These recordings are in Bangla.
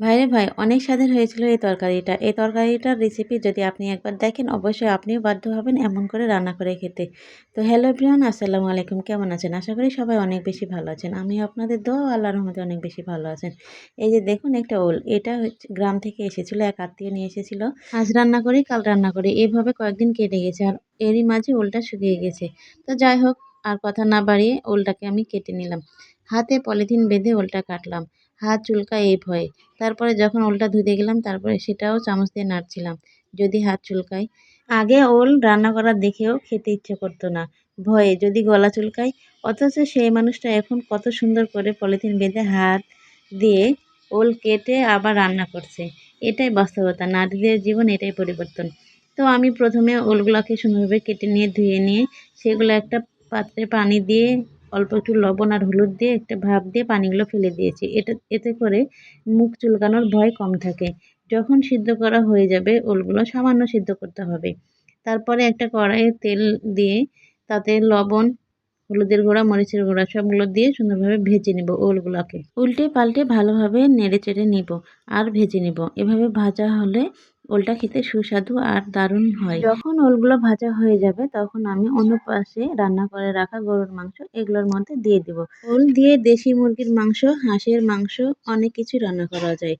ভাইরে ভাই, অনেক স্বাদের হয়েছিল এই তরকারিটা। এই তরকারিটার রেসিপি যদি আপনি একবার দেখেন, অবশ্যই আপনিও বাধ্য হবেন এমন করে রান্না করে খেতে। তো হ্যালো এভরিওয়ান, আসসালামু আলাইকুম। কেমন আছেন? আশা করি সবাই অনেক বেশি ভালো আছেন। আমিও আপনাদের দোয়া ও আল্লাহর রহমতে অনেক বেশি ভালো আছেন। এই যে দেখুন একটা ওল, এটা হচ্ছে গ্রাম থেকে এসেছিল, এক আত্মীয় নিয়ে এসেছিল। আজ রান্না করি, কাল রান্না করি, এভাবে কয়েকদিন কেটে গেছে। আর এরই মাঝে ওলটা শুকিয়ে গেছে। তো যাই হোক, আর কথা না বাড়িয়ে ওলটাকে আমি কেটে নিলাম। হাতে পলিথিন বেঁধে ওলটা কাটলাম। হাত চুলকায় এই ভয়ে। তারপরে যখন ওলটা ধুতে গেলাম, তারপরে সেটাও চামচ দিয়ে নাড়ছিলাম, যদি হাত চুলকায়। আগে ওল রান্না করা দেখেও খেতে ইচ্ছে করতো না, ভয়ে যদি গলা চুলকায়। অথচ সেই মানুষটা এখন কত সুন্দর করে পলিথিন বেঁধে হাত দিয়ে ওল কেটে আবার রান্না করছে। এটাই বাস্তবতা, নারীদের জীবন এটাই পরিবর্তন। তো আমি প্রথমে ওলগুলোকে সুন্দরভাবে কেটে নিয়ে ধুয়ে নিয়ে সেগুলো একটা পাত্রে পানি দিয়ে অল্প একটু লবণ আর হলুদ দিয়ে একটা ভাপ দিয়ে পানিগুলো ফেলে দিয়েছি। এতে করে মুখ চুলকানোর ভয় কম থাকে। যখন সিদ্ধ করা হয়ে যাবে, ওলগুলো সামান্য সিদ্ধ করতে হবে। তারপরে একটা কড়াইয়ে তেল দিয়ে তাতে লবণ, হলুদের গুঁড়া, মরিচের গুঁড়া সবগুলো দিয়ে সুন্দরভাবে ভেজে নিব ওলগুলোকে। উল্টে পাল্টে ভালোভাবে নেড়ে চেড়ে নিব আর ভেজে নিব। এভাবে ভাজা হলে ওলটা খেতে সুস্বাদু আর দারুণ হয়। যখন ওলগুলো ভাজা হয়ে যাবে, তখন আমি অন্য পাশে রান্না করে রাখা গরুর মাংস এগুলোর মধ্যে দিয়ে দিব। ওল দিয়ে দেশি মুরগির মাংস, হাঁসের মাংস, অনেক কিছু রান্না করা যায়।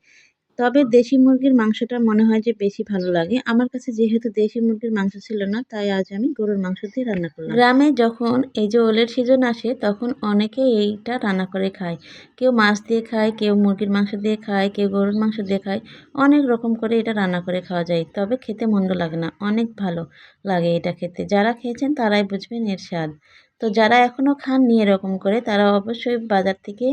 তবে দেশি মুরগির মাংসটা মনে হয় যে বেশি ভালো লাগে। আমার কাছে যেহেতু দেশি মুরগির মাংস ছিল না, তাই আজ আমি গরুর মাংস দিয়ে রান্না করলাম। গ্রামে যখন এই যে ওলের সিজন আসে, তখন অনেকে এইটা রান্না করে খায়। কেউ মাছ দিয়ে খায়, কেউ মুরগির মাংস দিয়ে খায়, কেউ গরুর মাংস দিয়ে খায়। অনেক রকম করে এটা রান্না করে খাওয়া যায়। তবে খেতে মন্দ লাগে না, অনেক ভালো লাগে এটা খেতে। যারা খেয়েছেন তারাই বুঝবেন এর স্বাদ। তো যারা এখনও খাননি এরকম করে, তারা অবশ্যই বাজার থেকে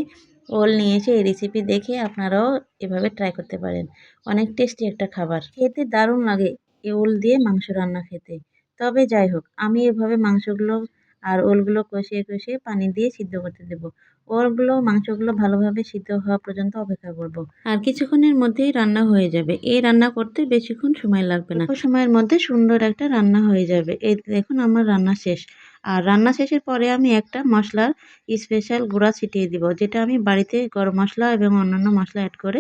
ওল নিয়ে এসে এই রেসিপি দেখে আপনারাও এভাবে ট্রাই করতে পারেন। অনেক টেস্টি একটা খাবার, খেতে দারুণ লাগে এই ওল দিয়ে মাংস রান্না খেতে। তবে যাই হোক, আমি এভাবে মাংসগুলো আর ওলগুলো কষিয়ে কষিয়ে পানি দিয়ে সিদ্ধ করতে দেব। ওলগুলো মাংসগুলো ভালোভাবে সিদ্ধ হওয়া পর্যন্ত অপেক্ষা করব। আর কিছুক্ষণের মধ্যেই রান্না হয়ে যাবে। এই রান্না করতে বেশিক্ষণ সময় লাগবে না, অল্প সময়ের মধ্যে সুন্দর একটা রান্না হয়ে যাবে। এই দেখুন আমার রান্না শেষ। আর রান্না শেষের পরে আমি একটা মশলার স্পেশাল গুঁড়া ছিটিয়ে দিব, যেটা আমি বাড়িতে গরম মশলা এবং অন্যান্য মশলা অ্যাড করে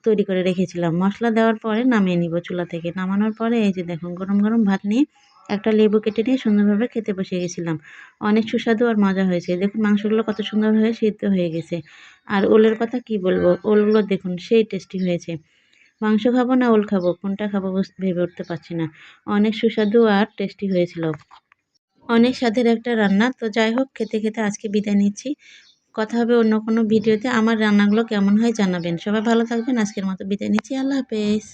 তৈরি করে রেখেছিলাম। মশলা দেওয়ার পরে নামিয়ে নিব চুলা থেকে। নামানোর পরে এই যে দেখুন, গরম গরম ভাত নিয়ে একটা লেবু কেটে নিয়ে সুন্দরভাবে খেতে বসে গেছিলাম। অনেক সুস্বাদু আর মজা হয়েছে। দেখুন মাংসগুলো কত সুন্দর হয়ে সিদ্ধ হয়ে গেছে। আর ওলের কথা কি বলবো, ওলগুলো দেখুন সেই টেস্টি হয়েছে। মাংস খাবো না ওল খাবো, কোনটা খাবো ভেবে উঠতে পারছি না। অনেক সুস্বাদু আর টেস্টি হয়েছিল। অনেক স্বাদের একটা রান্না। তো যাই হোক, খেতে খেতে আজকে বিদায় নিচ্ছি। কথা হবে অন্য কোনো ভিডিওতে। আমার রান্নাগুলো কেমন হয় জানাবেন। সবাই ভালো থাকবেন। আজকের মতো বিদায় নিচ্ছি। আল্লাহ হাফেজ।